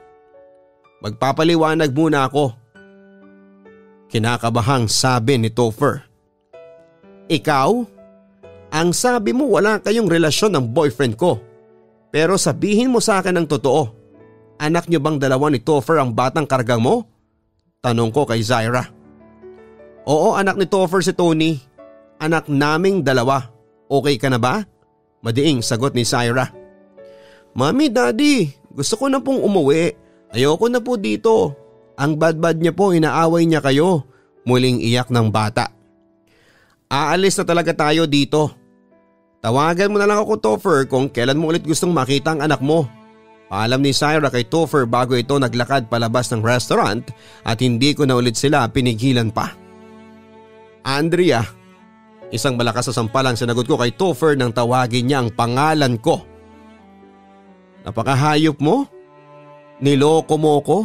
Magpapaliwanag muna ako. Kinakabahang sabi ni Topher. Ikaw? Ang sabi mo wala kayong relasyon ng boyfriend ko. Pero sabihin mo sa akin ang totoo. Anak niyo bang dalawa ni Topher ang batang kargang mo? Tanong ko kay Zaira. Oo, anak ni Topher si Tony. Anak naming dalawa. Okay ka na ba? Madiing sagot ni Zaira. Mami, Daddy, gusto ko na pong umuwi. Ayoko na po dito. Ang bad-bad niya po, inaaway niya kayo. Muling iyak ng bata. Aalis na talaga tayo dito. Tawagan mo na lang ako, Topher, kung kailan mo ulit gustong makita ang anak mo. Paalam ni Zaira kay Topher bago ito naglakad palabas ng restaurant at hindi ko na ulit sila pinigilan pa. Andrea, isang malakas na sampalang sinagot ko kay Topher nang tawagin niya ang pangalan ko. Napakahayop mo? Niloko mo ko?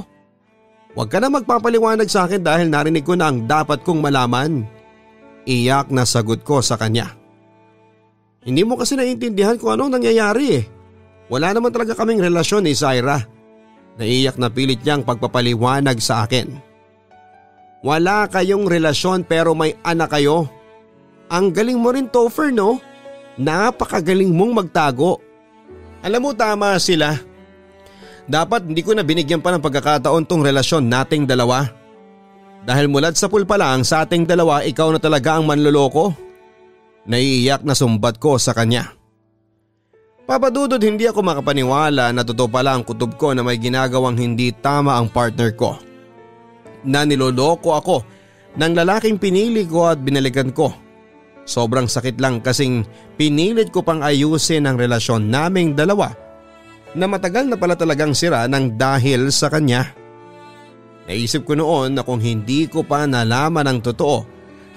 Huwag ka na magpapaliwanag sa akin dahil narinig ko na ang dapat kong malaman. Iyak na sagot ko sa kanya. Hindi mo kasi naiintindihan kung anong nangyayari eh. Wala naman talaga kaming relasyon ni Zaira. Naiyak na pilit niyang pagpapaliwanag sa akin. Wala kayong relasyon pero may anak kayo. Ang galing mo rin, Topher, no? Napakagaling mong magtago. Alam mo, tama sila. Dapat hindi ko na binigyan pa ng pagkakataon tong relasyon nating dalawa. Dahil mulat sa pool pa lang sa ating dalawa, ikaw na talaga ang manloloko. Naiiyak na sumbat ko sa kanya. Papadudod, hindi ako makapaniwala na totoo pala ang kutob ko na may ginagawang hindi tama ang partner ko. Na niloloko ako ng lalaking pinili ko at binalikan ko. Sobrang sakit lang kasing pinilit ko pang ayusin ang relasyon naming dalawa na matagal na pala talagang sira ng dahil sa kanya. Naisip ko noon na kung hindi ko pa nalaman ang totoo,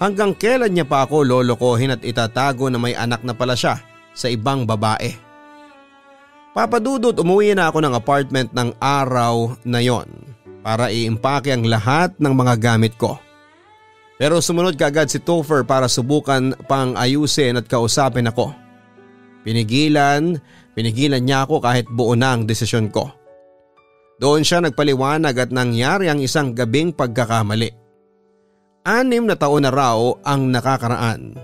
hanggang kailan niya pa ako lolokohin at itatago na may anak na pala siya sa ibang babae. Papadudot, umuwi na ako ng apartment ng araw na yon para iimpake ang lahat ng mga gamit ko. Pero sumunod kaagad si Topher para subukan pang ayusin at kausapin ako. Pinigilan niya ako kahit buo na ang desisyon ko. Doon siya nagpaliwanag at nangyari ang isang gabing pagkakamali. 6 na taon na raw ang nakakaraan.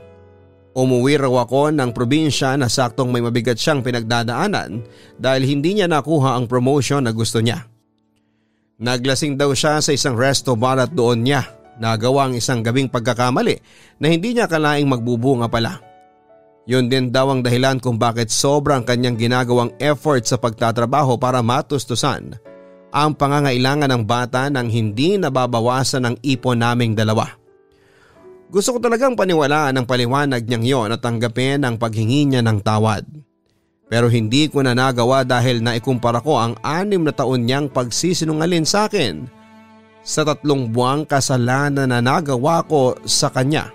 Umuwi raw ako ng probinsya na saktong may mabigat siyang pinagdadaanan dahil hindi niya nakuha ang promotion na gusto niya. Naglasing daw siya sa isang resto bar at doon niya nagawa ang isang gabing pagkakamali na hindi niya akalaing magbubunga pala. Yun din daw ang dahilan kung bakit sobrang kanyang ginagawang effort sa pagtatrabaho para matustusan ang pangangailangan ng bata nang hindi nababawasan ang ipon naming dalawa. Gusto ko talagang paniwalaan ang paliwanag niyang yon at tanggapin ang paghingi niya ng tawad. Pero hindi ko na nagawa dahil naikumpara ko ang 6 na taon niyang pagsisinungaling sa akin sa 3 buwang kasalanan na nagawa ko sa kanya.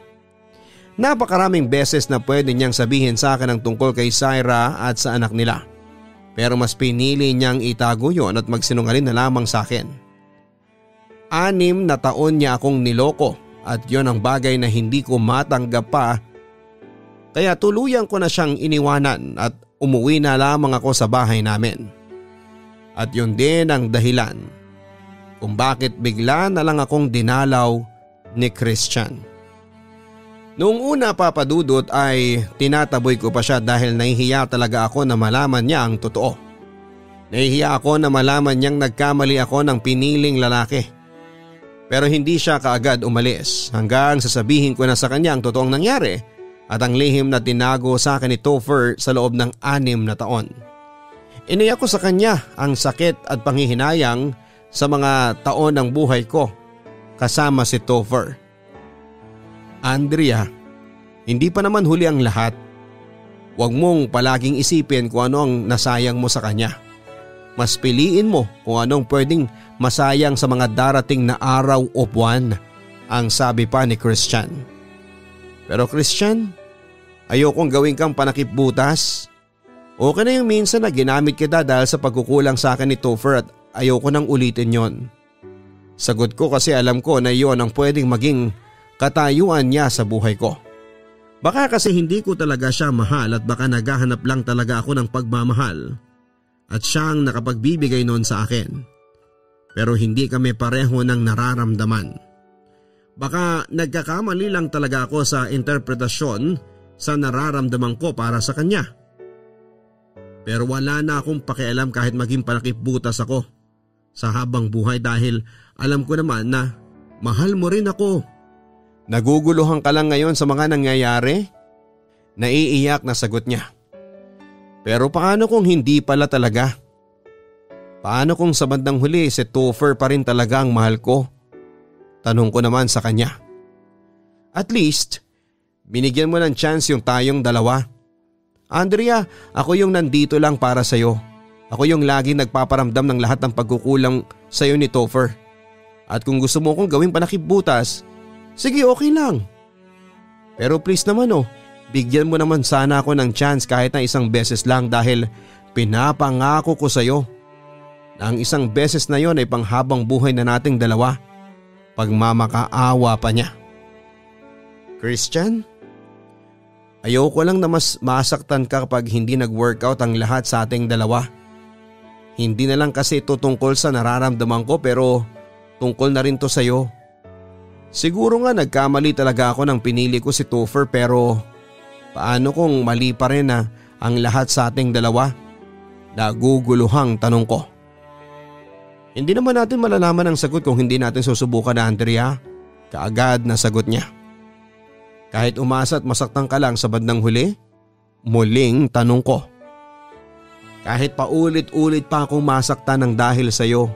Napakaraming beses na pwede niyang sabihin sa akin ang tungkol kay Syra at sa anak nila. Pero mas pinili niyang itago yon at magsinungaling na lamang sa akin. 6 na taon niya akong niloko. At yon ang bagay na hindi ko matanggap pa, kaya tuluyan ko na siyang iniwanan at umuwi na lamang ako sa bahay namin. At yon din ang dahilan kung bakit bigla na lang akong dinalaw ni Christian. Noong una, Papadudot, ay tinataboy ko pa siya dahil nahihiya talaga ako na malaman niya ang totoo. Nahihiya ako na malaman niyang nagkamali ako ng piniling lalaki. Pero hindi siya kaagad umalis hanggang sasabihin ko na sa kanya ang totoong nangyari at ang lihim na tinago sa akin ni Topher sa loob ng 6 na taon. Iniyak ko sa kanya ang sakit at panghihinayang sa mga taon ng buhay ko kasama si Topher. Andrea, hindi pa naman huli ang lahat. Huwag mong palaging isipin kung ano ang nasayang mo sa kanya. Mas piliin mo kung anong pwedeng masayang sa mga darating na araw o buwan, ang sabi pa ni Christian. Pero Christian, ayokong gawin kang panakipbutas. Okay na yung minsan na ginamit kita dahil sa pagkukulang sa akin ni Topher at ayoko nang ulitin yon. Sagot ko kasi alam ko na yon ang pwedeng maging katayuan niya sa buhay ko. Baka kasi hindi ko talaga siya mahal at baka naghahanap lang talaga ako ng pagmamahal. At siyang nakapagbibigay noon sa akin. Pero hindi kami pareho ng nararamdaman. Baka nagkakamali lang talaga ako sa interpretasyon sa nararamdaman ko para sa kanya. Pero wala na akong pakialam kahit maging palakip-butas ako sa habang buhay dahil alam ko naman na mahal mo rin ako. Naguguluhan ka lang ngayon sa mga nangyayari? Naiiyak na sagot niya. Pero paano kung hindi pala talaga? Paano kung sa bandang huli si Topher pa rin talaga ang mahal ko? Tanong ko naman sa kanya. At least, binigyan mo ng chance yung tayong dalawa. Andrea, ako yung nandito lang para sa'yo. Ako yung laging nagpaparamdam ng lahat ng pagkukulang sa'yo ni Topher. At kung gusto mo kong gawing panakipbutas, sige, okay lang. Pero please naman bigyan mo naman sana ako ng chance kahit na isang beses lang dahil pinapangako ko sa'yo na ang isang beses na yon ay panghabang buhay na nating dalawa. Pagmamakaawa pa niya. Christian, ayoko lang na mas masaktan ka kapag hindi nag-workout ang lahat sa ating dalawa. Hindi na lang kasi ito tungkol sa nararamdaman ko pero tungkol na rin to sa'yo. Siguro nga nagkamali talaga ako nang pinili ko si Topher pero paano kung mali pa rin na ang lahat sa ating dalawa? Naguguluhang tanong ko. Hindi naman natin malalaman ang sagot kung hindi natin susubukan na, Andrea. Kaagad na sagot niya. Kahit umasa at masaktan ka lang sa bandang huli? Muling tanong ko. Kahit paulit-ulit pa akong masaktan ng dahil sa'yo.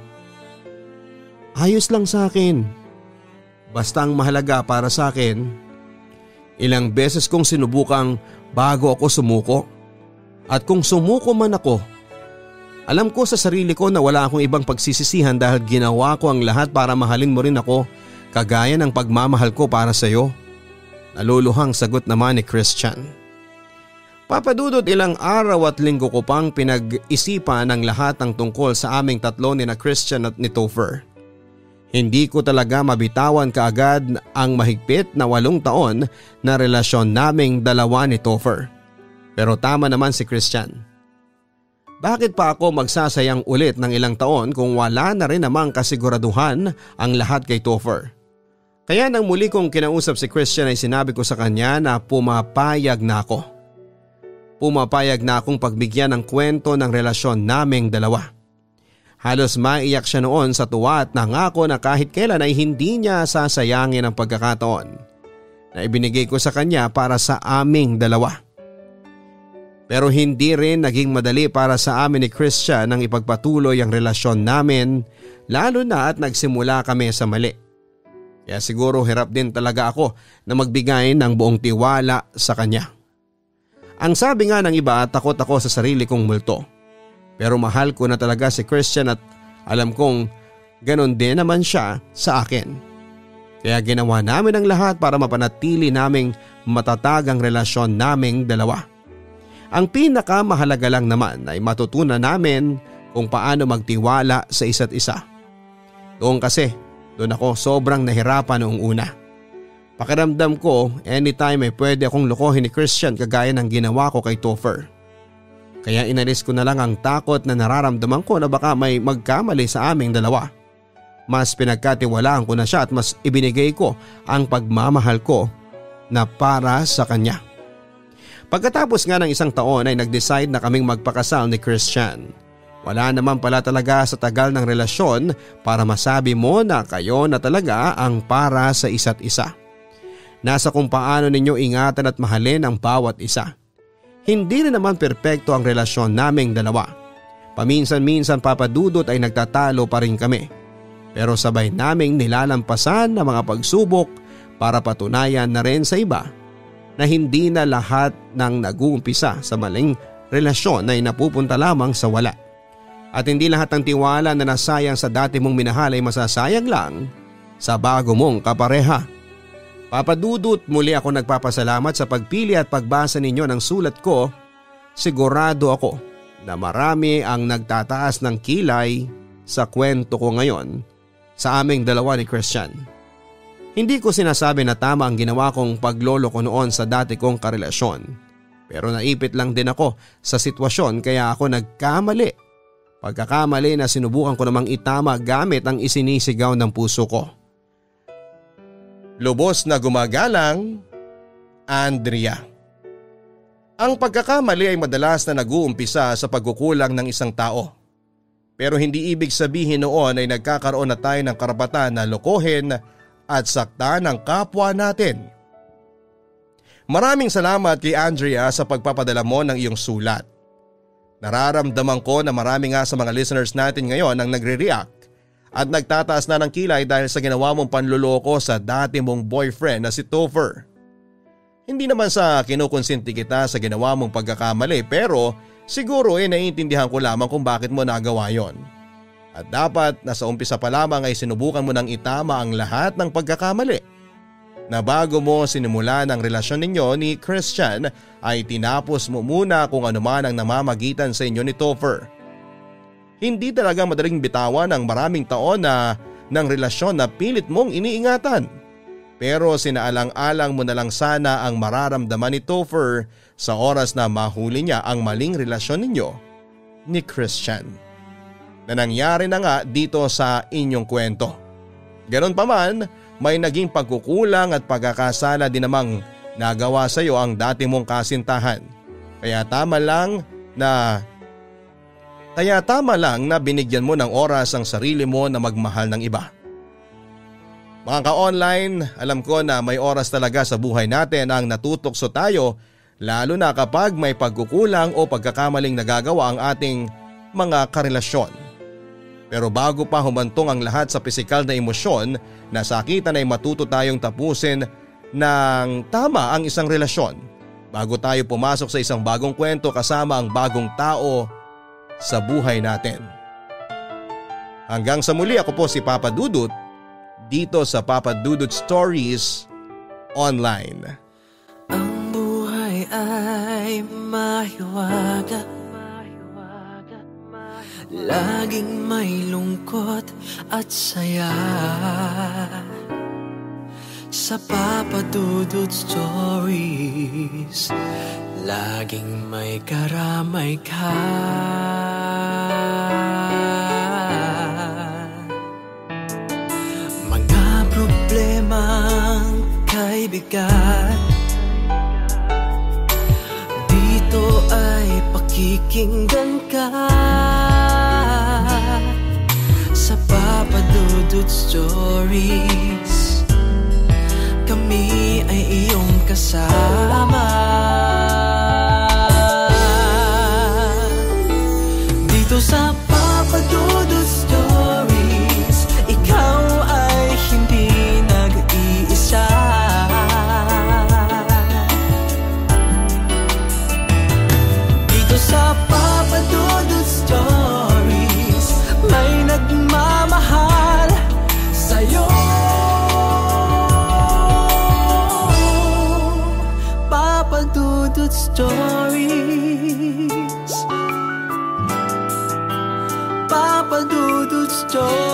Ayos lang sa akin. Basta ang mahalaga para sa akin, ilang beses kong sinubukang bago ako sumuko. At kung sumuko man ako, alam ko sa sarili ko na wala akong ibang pagsisisihan dahil ginawa ko ang lahat para mahalin mo rin ako kagaya ng pagmamahal ko para sa iyo. Naluluhang sagot naman ni Christian. Papa Dudut, ilang araw at linggo ko pang pinag-isipan ang lahat ng tungkol sa aming tatlo ni na Christian at ni Topher. Hindi ko talaga mabitawan kaagad ang mahigpit na 8 taon na relasyon naming dalawa ni Topher. Pero tama naman si Christian. Bakit pa ako magsasayang ulit ng ilang taon kung wala na rin namang kasiguraduhan ang lahat kay Topher? Kaya nang muli kong kinausap si Christian ay sinabi ko sa kanya na pumapayag na ako. Pumapayag na akong pagbigyan ng kwento ng relasyon naming dalawa. Halos maiyak siya noon sa tuwa at nangako na kahit kailan ay hindi niya sasayangin ang pagkakataon na ibinigay ko sa kanya para sa aming dalawa. Pero hindi rin naging madali para sa amin ni Christian ang ipagpatuloy ang relasyon namin, lalo na at nagsimula kami sa mali. Kaya siguro hirap din talaga ako na magbigay ng buong tiwala sa kanya. Ang sabi nga ng iba, takot ako sa sarili kong multo. Pero mahal ko na talaga si Christian at alam kong ganon din naman siya sa akin. Kaya ginawa namin ang lahat para mapanatili naming matatag ang relasyon naming dalawa. Ang pinakamahalaga lang naman ay matutunan namin kung paano magtiwala sa isa't isa. Doon ako sobrang nahirapan noong una. Pakiramdam ko anytime ay pwede akong lokohin ni Christian kagaya ng ginawa ko kay Topher. Kaya inalis ko na lang ang takot na nararamdaman ko na baka may magkamali sa aming dalawa. Mas pinagkatiwalaan ko na siya at mas ibinigay ko ang pagmamahal ko na para sa kanya. Pagkatapos nga ng 1 taon ay nag-decide na kaming magpakasal ni Christian. Wala naman pala talaga sa tagal ng relasyon para masabi mo na kayo na talaga ang para sa isa't isa. Nasa kung paano ninyo ingatan at mahalin ang bawat isa. Hindi rin naman perpekto ang relasyon naming dalawa. Paminsan-minsan, Papa Dudut, ay nagtatalo pa rin kami. Pero sabay naming nilalampasan ang mga pagsubok para patunayan na rin sa iba na hindi na lahat ng nag-uumpisa sa maling relasyon ay napupunta lamang sa wala. At hindi lahat ng tiwala na nasayang sa dati mong minahal ay masasayang lang sa bago mong kapareha. Papa Dudut, muli ako nagpapasalamat sa pagpili at pagbasa ninyo ng sulat ko. Sigurado ako na marami ang nagtataas ng kilay sa kwento ko ngayon sa aming dalawa ni Christian. Hindi ko sinasabi na tama ang ginawa kong paglolo ko noon sa dati kong karelasyon. Pero naipit lang din ako sa sitwasyon kaya ako nagkamali. Pagkakamali na sinubukan ko namang itama gamit ang isinisigaw ng puso ko. Lubos na gumagalang, Andrea. Ang pagkakamali ay madalas na nag-uumpisa sa pagkukulang ng isang tao. Pero hindi ibig sabihin noon ay nagkakaroon na tayo ng karapatan na lokohin at saktan ng kapwa natin. Maraming salamat kay Andrea sa pagpapadala mo ng iyong sulat. Nararamdaman ko na marami nga sa mga listeners natin ngayon ang nagre-react at nagtataas na ng kilay dahil sa ginawa mong panluloko sa dati mong boyfriend na si Topher. Hindi naman sa kinukonsinti kita sa ginawa mong pagkakamali pero siguro naiintindihan ko lamang kung bakit mo nagawa yon. At dapat nasa umpisa pa lamang ay sinubukan mo nang itama ang lahat ng pagkakamali. Na bago mo sinimulan ang relasyon ninyo ni Christian ay tinapos mo muna kung ano man ang namamagitan sa inyo ni Topher. Hindi talaga madaling bitawan ang maraming taon ng relasyon na pilit mong iniingatan. Pero sinaalang-alang mo na lang sana ang mararamdaman ni Topher sa oras na mahuli niya ang maling relasyon ninyo ni Christian. Na nangyari na nga dito sa inyong kwento. Ganon pa man, may naging pagkukulang at pagkakasala din namang nagawa sa iyo ang dati mong kasintahan. Kaya tama lang na binigyan mo ng oras ang sarili mo na magmahal ng iba. Mga ka-online, alam ko na may oras talaga sa buhay natin ang natutokso tayo lalo na kapag may pagkukulang o pagkakamaling nagagawa ang ating mga karelasyon. Pero bago pa humantong ang lahat sa pisikal na emosyon, nasakitan ay matuto tayong tapusin ng tama ang isang relasyon bago tayo pumasok sa isang bagong kwento kasama ang bagong tao sa buhay natin. Hanggang sa muli, ako po si Papa Dudut dito sa Papa Dudut Stories Online. Ang buhay ay mahiwaga, laging may lungkot at saya. Sa Papa Dudut Stories, laging may karamay ka. Mga problemang kaibigan, dito ay pakikinggan ka. Sa Papa Dudut Stories, kami ay iyong kasama. Dito sa Papa Dudut Stories, ikaw ay hindi nag-iisa. Dito sa Papa Dudut Stories, may nagmamahal sa'yo. Papa Dudut Stories, Papa Dudut Stories.